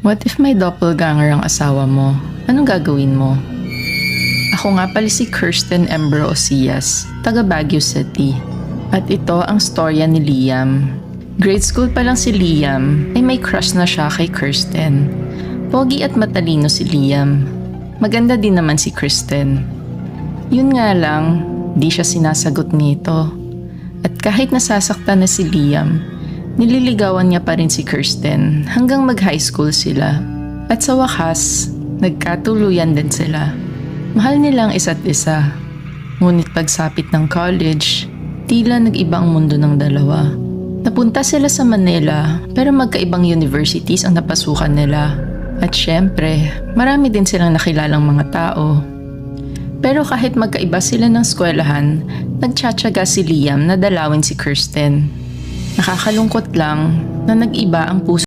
What if may doppelganger ang asawa mo? Anong gagawin mo? Ako nga pala si Kirsten Ambrosias, taga Baguio City. At ito ang storya ni Liam. Grade school pa lang si Liam ay may crush na siya kay Kirsten. Pogi at matalino si Liam. Maganda din naman si Kirsten. Yun nga lang, di siya sinasagot nito. At kahit nasasaktan na si Liam, nililigawan niya pa rin si Kirsten hanggang mag-high school sila. At sa wakas, nagkatuluyan din sila. Mahal nilang isa't isa. Ngunit pagsapit ng college, tila nag-iba ang mundo ng dalawa. Napunta sila sa Manila pero magkaibang universities ang napasukan nila. At syempre, marami din silang nakilalang mga tao. Pero kahit magkaiba sila ng eskwelahan, nagtsatsaga si Liam na dalawin si Kirsten. Nakakalungkot lang na nag-iba ang puso